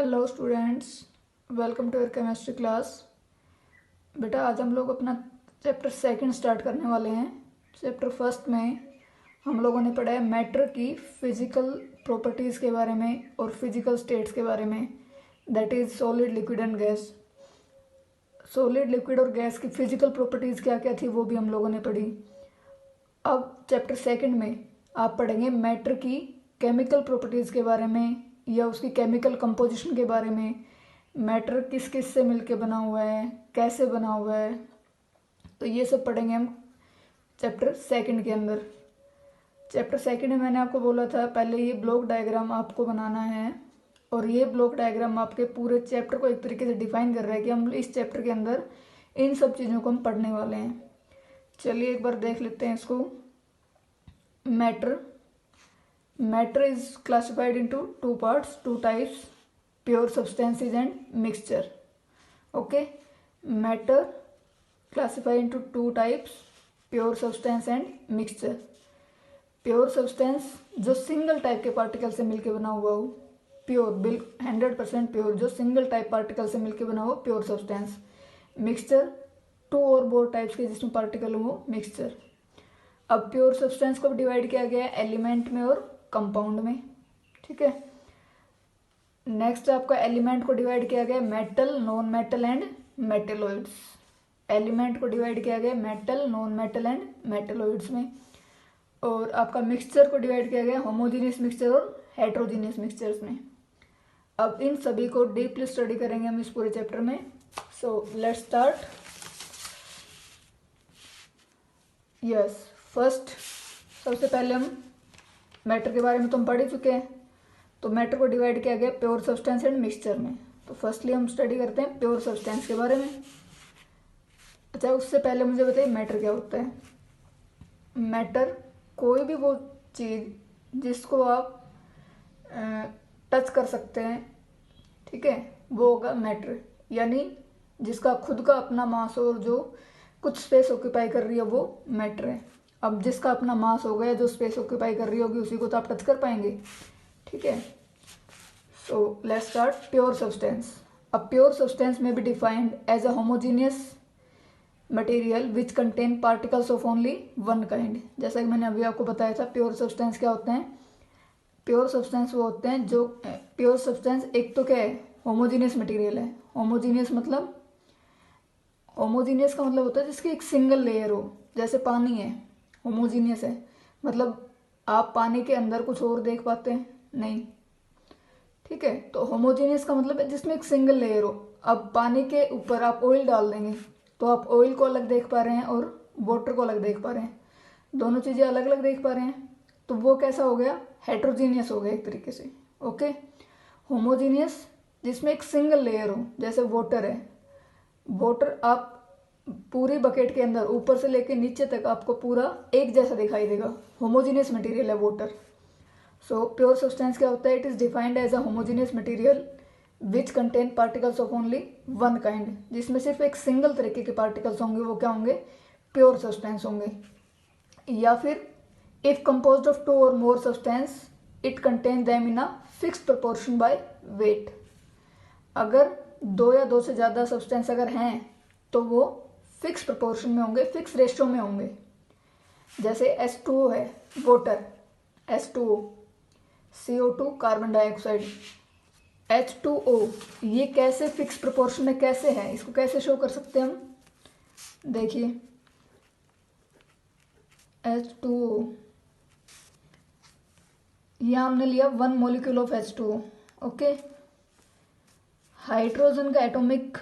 Hello students, welcome to your chemistry class. बेटा आज हम लोग अपना चैप्टर सेकंड स्टार्ट करने वाले हैं। चैप्टर फर्स्ट में हम लोगों ने पढ़ा है मैटर की फिजिकल प्रॉपर्टीज़ के बारे में और फिजिकल स्टेट्स के बारे में, that is solid, liquid and gas. Solid, liquid और गैस की फिजिकल प्रॉपर्टीज़ क्या क्या थी वो भी हम लोगों ने पढ़ी। अब चैप्टर सेकंड में आप पढ़ेंगे मैटर की केमिकल प्रॉपर्टीज़ के बारे में या उसकी केमिकल कंपोजिशन के बारे में। मैटर किस किस से मिलके बना हुआ है, कैसे बना हुआ है, तो ये सब पढ़ेंगे हम चैप्टर सेकंड के अंदर। चैप्टर सेकंड में मैंने आपको बोला था पहले ये ब्लॉक डायग्राम आपको बनाना है, और ये ब्लॉक डायग्राम आपके पूरे चैप्टर को एक तरीके से डिफाइन कर रहा है कि हम इस चैप्टर के अंदर इन सब चीज़ों को हम पढ़ने वाले हैं। चलिए एक बार देख लेते हैं इसको। Matter is classified into two parts, two types, pure substances and mixture. Okay, matter classified into two types, pure substance and mixture. Pure substance जो सिंगल टाइप के पार्टिकल से मिलके बना हुआ हो, प्योर, बिल 100% प्योर, जो सिंगल टाइप पार्टिकल से मिलके बना हो, प्योर सब्सटेंस। मिक्सचर टू और मोर टाइप्स के जिसमें पार्टिकल हो, मिक्सचर। अब प्योर सब्सटेंस को डिवाइड किया गया है एलिमेंट में और कंपाउंड में, ठीक है। नेक्स्ट आपका एलिमेंट को डिवाइड किया गया metal, non metal and metalloids. Element को डिवाइड किया गया metal, non metal and metalloids में। और आपका मिक्सचर को डिवाइड किया गया होमोजीनियस मिक्सचर और हेट्रोजीनियस मिक्सचर्स में। अब इन सभी को डीपली स्टडी करेंगे हम इस पूरे चैप्टर में। सो लेट्स स्टार्ट। यस, फर्स्ट सबसे पहले हम मैटर के बारे में तो हम पढ़ ही चुके हैं, तो मैटर को डिवाइड किया गया प्योर सब्सटेंस एंड मिक्सचर में। तो फर्स्टली हम स्टडी करते हैं प्योर सब्सटेंस के बारे में। अच्छा, उससे पहले मुझे बताइए मैटर क्या होता है। मैटर कोई भी वो चीज़ जिसको आप टच कर सकते हैं, ठीक है, वो होगा मैटर। यानी जिसका खुद का अपना मास और जो कुछ स्पेस ऑक्यूपाई कर रही है वो मैटर है। अब जिसका अपना मास होगा या जो स्पेस ऑक्यूपाई कर रही होगी उसी को तो आप टच कर पाएंगे, ठीक है। So let's start pure substance. अब प्योर सब्सटेंस में be defined as a homogeneous material which contain particles of only one kind. जैसा कि मैंने अभी आपको बताया था प्योर सब्सटेंस क्या होते हैं। प्योर सब्सटेंस वो होते हैं जो प्योर सब्सटेंस एक तो क्या है, होमोजीनियस मटेरियल है। होमोजीनियस मतलब, होमोजीनियस का मतलब होता है जिसकी एक सिंगल लेयर हो, जैसे पानी है, होमोजीनियस है। मतलब आप पानी के अंदर कुछ और देख पाते हैं नहीं, ठीक है। तो होमोजीनियस का मतलब है जिसमें एक सिंगल लेयर हो। अब पानी के ऊपर आप ऑयल डाल देंगे तो आप ऑयल को अलग देख पा रहे हैं और वाटर को अलग देख पा रहे हैं, दोनों चीज़ें अलग अलग देख पा रहे हैं, तो वो कैसा हो गया, हेट्रोजीनियस हो गया एक तरीके से। ओके, होमोजीनियस जिसमें एक सिंगल लेयर हो, जैसे वाटर है। वाटर आप पूरी बकेट के अंदर ऊपर से लेके नीचे तक आपको पूरा एक जैसा दिखाई देगा, होमोजीनियस मटेरियल है वाटर। सो प्योर सब्सटेंस क्या होता है, it is defined as a homogeneous material which contain particles of only one kind. जिसमें सिर्फ एक सिंगल तरीके के पार्टिकल्स होंगे, वो क्या होंगे, प्योर सब्सटेंस होंगे। या फिर इफ कंपोज्ड ऑफ टू और more substance it contain them in a fixed proportion by weight. अगर दो या दो से ज़्यादा सब्सटेंस अगर हैं तो वो फिक्स प्रोपोर्शन में होंगे, फिक्स रेशियो में होंगे। जैसे H2O है, water, H2O, CO2 carbon dioxide, H2O, ये कैसे फिक्स प्रोपोर्शन में कैसे है, इसको कैसे शो कर सकते हैं हम, देखिए H2O, यहाँ हमने लिया 1 molecule of H2O। Okay, hydrogen का एटॉमिक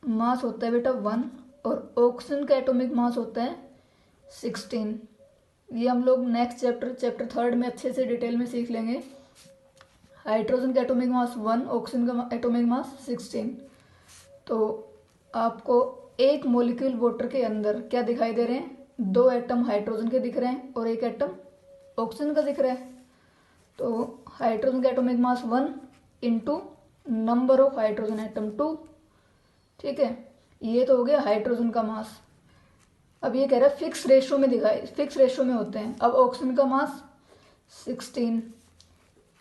मास होता है बेटा 1 और ऑक्सीजन का एटॉमिक मास होता है 16। ये हम लोग नेक्स्ट चैप्टर थर्ड में अच्छे से डिटेल में सीख लेंगे। हाइड्रोजन का एटॉमिक मास 1, ऑक्सीजन का एटॉमिक मास 16। तो आपको एक मॉलिक्यूल वाटर के अंदर क्या दिखाई दे रहे हैं, 2 एटम हाइड्रोजन के दिख रहे हैं और 1 एटम ऑक्सीजन का दिख रहा है। तो हाइड्रोजन का atomic mass 1 into number of hydrogen atom 2, ठीक है। ये तो हो गया हाइड्रोजन का मास। अब ये कह रहा है फिक्स रेशियो में दिखाए, फिक्स रेशियो में होते हैं। अब ऑक्सीजन का मास 16,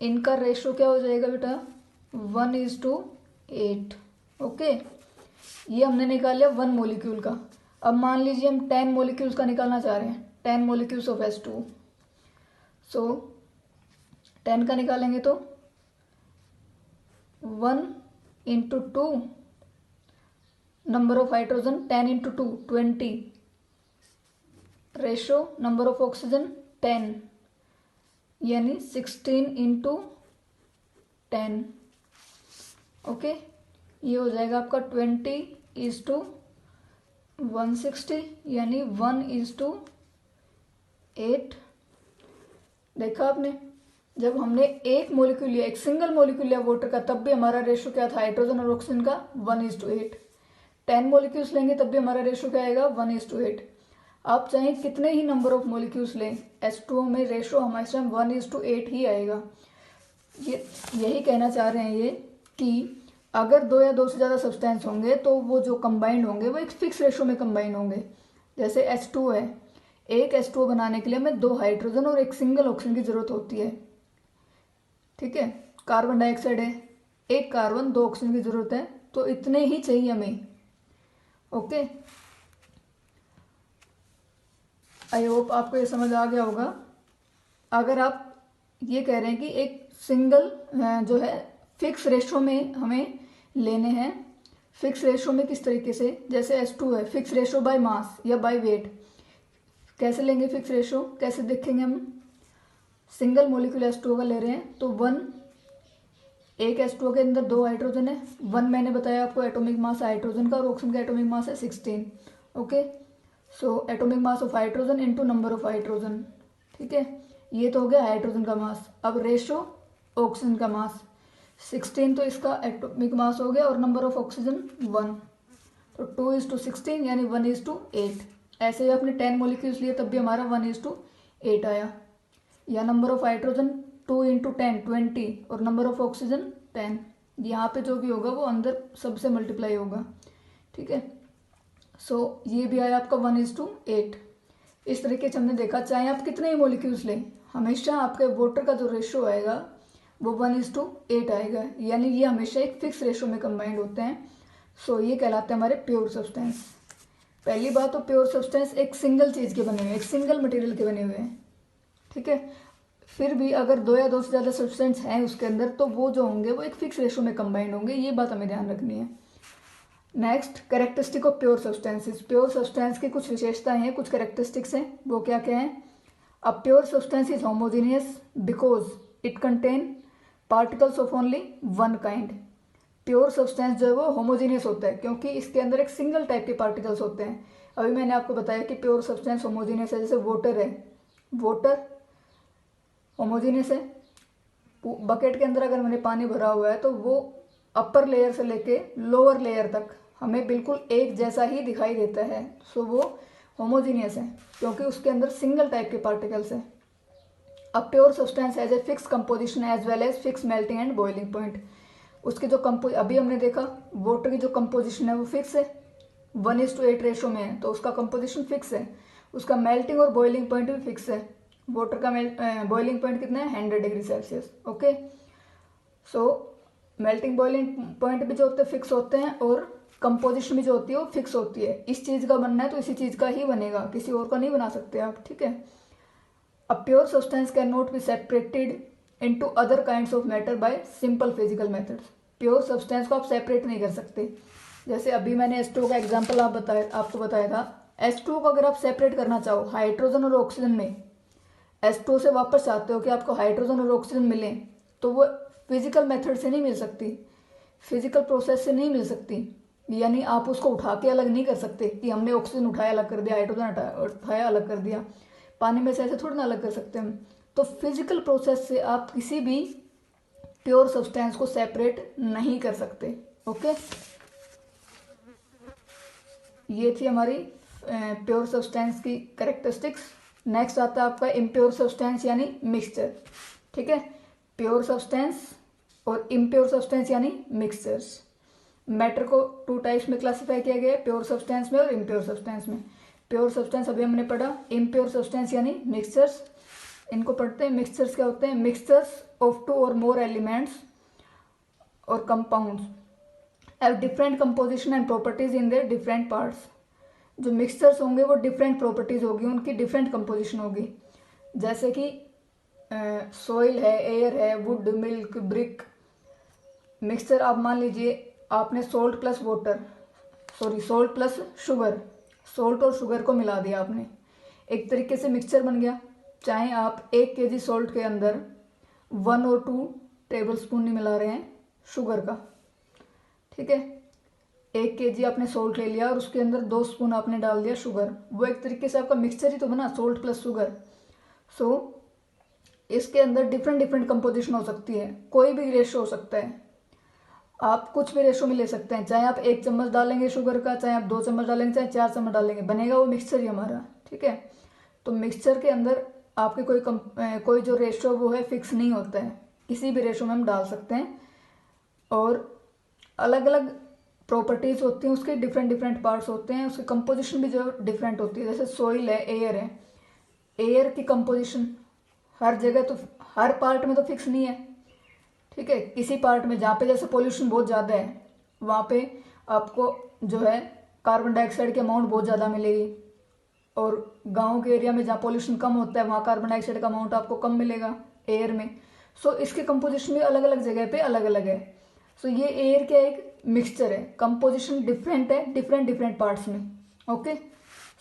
इनका रेशियो क्या हो जाएगा बेटा, 1:8। ओके, ये हमने निकाल लिया 1 मोलिक्यूल का। अब मान लीजिए हम 10 मोलिक्यूल्स का निकालना चाह रहे हैं, 10 मोलिक्यूल्स ऑफ H2। सो 10 का निकालेंगे तो 1 into 2, number of hydrogen 10 into 2 20, ratio number of oxygen 10, यानी 16 इंटू 10। ओके, ये हो जाएगा आपका 20:160, यानी 1:8। देखा आपने, जब हमने एक मोलिक्यूल लिया, एक सिंगल मोलिक्यूल लिया वाटर का, तब भी हमारा रेशो क्या था हाइड्रोजन और ऑक्सीजन का? 1:8। 10 मोलिक्यूल्स लेंगे तब भी हमारा रेशो क्या आएगा? 1:8। आप चाहे कितने ही नंबर ऑफ मोलिक्यूल्स लें, H2O में रेशो हमारे 1:8 ही आएगा। ये यही कहना चाह रहे हैं ये कि अगर 2 या 2 से ज़्यादा सब्सटेंस होंगे तो वो जो कंबाइंड होंगे वो एक फिक्स रेशो में कंबाइंड होंगे। जैसे H2O है, एक H2O बनाने के लिए हमें 2 हाइड्रोजन और एक सिंगल ऑक्सीजन की जरूरत होती है। ठीक है, कार्बन डाइऑक्साइड है, एक कार्बन 2 ऑक्सीजन की जरूरत है, तो इतने ही चाहिए हमें। ओके, आई होप आपको ये समझ आ गया होगा। अगर आप ये कह रहे हैं कि एक सिंगल जो है फिक्स रेशो में हमें लेने हैं, फिक्स रेशो में किस तरीके से, जैसे H2 है, फिक्स रेशो बाय मास या बाय वेट। कैसे लेंगे फिक्स रेशो, कैसे देखेंगे हम? सिंगल मोलिक्यूल H2O का ले रहे हैं तो 1, एक H2O के अंदर 2 हाइड्रोजन है, 1 मैंने बताया आपको एटॉमिक मास हाइड्रोजन का, और ऑक्सीजन का एटॉमिक मास है 16। Okay, so atomic mass of hydrogen into number of hydrogen. ठीक है, ये तो हो गया हाइड्रोजन का मास। अब रेशो ऑक्सीजन का मास 16, तो इसका एटॉमिक मास हो गया, और नंबर ऑफ ऑक्सीजन 1, तो 2:16 यानी 1:8। ऐसे ही आपने 10 मोलिक्यूल्स लिए तब भी हमारा 1:8 आया। या नंबर ऑफ हाइड्रोजन 2 इंटू 10 20, और नंबर ऑफ ऑक्सीजन 10। यहाँ पे जो भी होगा वो अंदर सबसे मल्टीप्लाई होगा। ठीक है, सो ये भी आया आपका 1:8। इस तरीके से हमने देखा, चाहे आप कितने ही मोलिक्यूल्स लें, हमेशा आपके वाटर का जो रेशो आएगा वो 1:8 आएगा, यानी ये हमेशा एक फिक्स रेशो में कंबाइंड होते हैं। सो ये कहलाते हैं हमारे प्योर सब्सटेंस। पहली बात तो प्योर सब्सटेंस एक सिंगल चीज़ के बने हुए, एक सिंगल मटेरियल के बने हुए हैं। ठीक है, फिर भी अगर 2 या 2 से ज़्यादा सब्सटेंस हैं उसके अंदर, तो वो जो होंगे वो एक फिक्स रेशो में कंबाइंड होंगे। ये बात हमें ध्यान रखनी है। Next, characteristic of pure substances. Pure substance की कुछ विशेषताएं हैं, कुछ कैरेक्टरिस्टिक्स हैं, वो क्या क्या हैं? अ pure substance is homogeneous because it contain particles of only one kind. Pure substance जो है वो होमोजीनियस होता है क्योंकि इसके अंदर एक सिंगल टाइप के पार्टिकल्स होते हैं। अभी मैंने आपको बताया कि प्योर सब्सटेंस होमोजीनियस है, जैसे वाटर है, वाटर होमोजीनियस है। बकेट के अंदर अगर मैंने पानी भरा हुआ है तो वो अपर लेयर से लेके लोअर लेयर तक हमें बिल्कुल एक जैसा ही दिखाई देता है। सो वो होमोजीनियस है क्योंकि उसके अंदर सिंगल टाइप के पार्टिकल्स है। A pure substance has a fix composition as well as fix melting and boiling point. उसकी जो अभी हमने देखा वाटर की जो कंपोजिशन है वो फिक्स है, 1:8 रेशो में है, तो उसका कंपोजिशन फिक्स है। उसका मेल्टिंग और बॉइलिंग पॉइंट भी फिक्स है। वाटर का बॉइलिंग पॉइंट कितना है? 100 डिग्री सेल्सियस। ओके, सो मेल्टिंग बॉइलिंग पॉइंट भी जो होते हैं फिक्स होते हैं, और कंपोजिशन भी जो होती है वो फिक्स होती है। इस चीज़ का बनना है तो इसी चीज़ का ही बनेगा, किसी और का नहीं बना सकते आप। ठीक है, a pure substance can not be separated into other kinds of matter bye simple physical methods. Pure substance को आप सेपरेट नहीं कर सकते। जैसे अभी मैंने H2O का एग्जांपल आपको बताया था। H2O को अगर आप सेपरेट करना चाहो हाइड्रोजन और ऑक्सीजन में, H2O से वापस चाहते हो कि आपको हाइड्रोजन और ऑक्सीजन मिले, तो वो फिजिकल मेथड से नहीं मिल सकती, फिजिकल प्रोसेस से नहीं मिल सकती। यानी आप उसको उठा के अलग नहीं कर सकते कि हमने ऑक्सीजन उठाया अलग कर दिया, हाइड्रोजन उठाया अलग कर दिया। पानी में से ऐसे थोड़ा ना अलग कर सकते हम। तो फिजिकल प्रोसेस से आप किसी भी प्योर सब्सटेंस को सेपरेट नहीं कर सकते। ओके, ये थी हमारी प्योर सब्सटेंस की कैरेक्टरिस्टिक्स। नेक्स्ट आता है आपका इम्प्योर सब्सटेंस यानी मिक्सचर। ठीक है, प्योर सब्सटेंस और इम्प्योर सब्सटेंस यानी मिक्सचर्स। मैटर को 2 टाइप्स में क्लासिफाई किया गया है, प्योर सब्सटेंस में और इम्प्योर सब्सटेंस में। प्योर सब्सटेंस अभी हमने पढ़ा, इम्प्योर सब्सटेंस यानी मिक्सचर्स। इनको पढ़ते हैं। मिक्सचर्स क्या होते हैं? मिक्सचर्स ऑफ 2 और मोर एलिमेंट्स और compounds have different composition and properties in their different parts. जो मिक्सचर्स होंगे वो डिफरेंट प्रॉपर्टीज होगी, उनकी डिफरेंट कंपोजिशन होगी। जैसे कि सॉइल है, एयर है, वुड, मिल्क, ब्रिक। मिक्सचर आप मान लीजिए आपने सोल्ट प्लस शुगर, सोल्ट और शुगर को मिला दिया आपने, एक तरीके से मिक्सचर बन गया। चाहे आप 1 kg सोल्ट के अंदर 1 और 2 टेबल स्पून नहीं मिला रहे हैं शुगर का, ठीक है। 1 kg आपने सोल्ट ले लिया और उसके अंदर 2 स्पून आपने डाल दिया शुगर, वो एक तरीके से आपका मिक्सचर ही तो बना, सोल्ट प्लस शुगर। सो इसके अंदर डिफरेंट डिफरेंट कंपोजिशन हो सकती है, कोई भी रेशो हो सकता है, आप कुछ भी रेशो में ले सकते हैं। चाहे आप 1 चम्मच डालेंगे शुगर का, चाहे आप 2 चम्मच डालेंगे, चाहे 4 चम्मच डालेंगे, बनेगा वो मिक्सचर ही हमारा, ठीक है। तो मिक्सचर के अंदर आपके कोई जो रेशो वो है फिक्स नहीं होता है, किसी भी रेशो में हम डाल सकते हैं। और अलग अलग प्रॉपर्टीज होती हैं उसके, डिफरेंट डिफरेंट पार्ट्स होते हैं, उसकी कंपोजिशन भी जो डिफरेंट होती है। जैसे सॉइल है, एयर है, एयर की कंपोजिशन हर जगह तो हर पार्ट में तो फिक्स नहीं है, ठीक है। किसी पार्ट में जहाँ पे जैसे पोल्यूशन बहुत ज़्यादा है वहाँ पे आपको जो है कार्बन डाइऑक्साइड की अमाउंट बहुत ज़्यादा मिलेगी, और गाँव के एरिया में जहाँ पोल्यूशन कम होता है वहाँ कार्बन डाइऑक्साइड का अमाउंट आपको कम मिलेगा एयर में। सो इसके कंपोजिशन भी अलग अलग जगह पे अलग अलग है। सो ये एयर क्या एक मिक्सचर है, कंपोजिशन डिफरेंट है डिफरेंट डिफरेंट पार्ट्स में, ओके।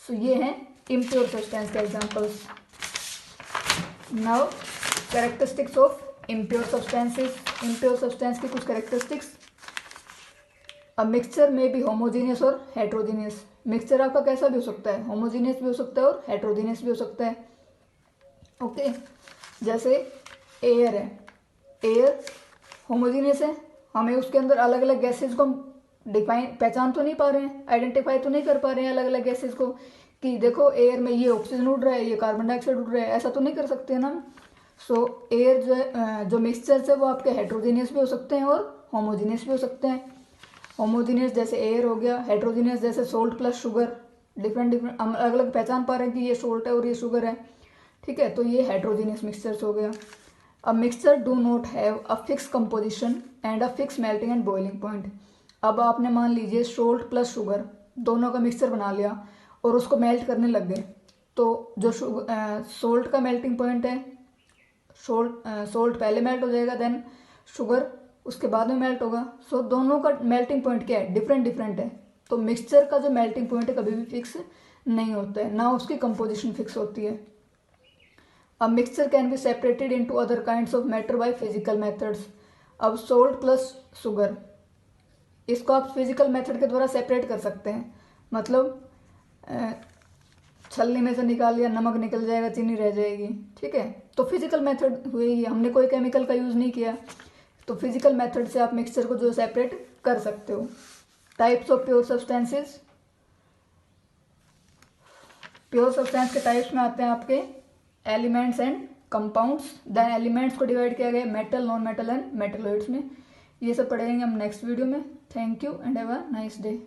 सो ये है इम्प्योर सब्सटेंस के examples. Now characteristics of impure substances. Impure substance की कुछ कैरेक्टरिस्टिक्स। अ मिक्सचर में भी होमोजीनियस और हेट्रोजीनियस। मिक्सचर आपका कैसा भी हो सकता है, होमोजीनियस भी हो सकता है और हेट्रोजीनियस भी हो सकता है, ओके। जैसे एयर है, एयर होमोजीनियस है, हमें उसके अंदर अलग अलग गैसेज को पहचान तो नहीं पा रहे हैं, आइडेंटिफाई तो नहीं कर पा रहे हैं अलग अलग गैसेज को, कि देखो एयर में ये ऑक्सीजन उड़ रहा है, ये कार्बन डाइऑक्साइड उड़ रहा है, ऐसा तो नहीं कर सकते ना। सो एयर जो है, जो मिक्सचर्स है वो आपके हेट्रोजीनियस भी हो सकते हैं और होमोजीनियस भी हो सकते हैं। होमोजीनियस जैसे एयर हो गया, हेट्रोजीनियस जैसे salt plus sugar, different different हम अलग अलग पहचान पा रहे हैं कि ये सोल्ट है और ये शुगर है, ठीक है। तो ये हेट्रोजीनियस मिक्सचर्स हो गया। A mixture do not have a fix composition and a fix melting and boiling point. अब आपने मान लीजिए सोल्ट प्लस शुगर दोनों का मिक्सचर बना लिया और उसको मेल्ट करने लग गए, तो जो सोल्ट का मेल्टिंग पॉइंट है, सोल्ट पहले मेल्ट हो जाएगा, देन शुगर उसके बाद में मेल्ट होगा। सो दोनों का मेल्टिंग पॉइंट क्या है, डिफरेंट डिफरेंट है। तो मिक्सचर का जो मेल्टिंग पॉइंट है कभी भी फिक्स नहीं होता है, ना उसकी कंपोजिशन फिक्स होती है। A mixture can be separated into other kinds of matter by physical methods. अब सोल्ट प्लस शुगर, इसको आप फिजिकल मेथड के द्वारा सेपरेट कर सकते हैं, मतलब छलनी में से निकाल लिया, नमक निकल जाएगा, चीनी रह जाएगी, ठीक है। तो फिजिकल मेथड हुई, हमने कोई केमिकल का यूज़ नहीं किया, तो फिजिकल मेथड से आप मिक्सचर को जो सेपरेट कर सकते हो। Types of pure substances. Pure substance के टाइप्स में आते हैं आपके elements and compounds. Then elements को डिवाइड किया गया metal, non metal and metalloids में। ये सब पढ़ेंगे हम नेक्स्ट वीडियो में। Thank you and have a nice day.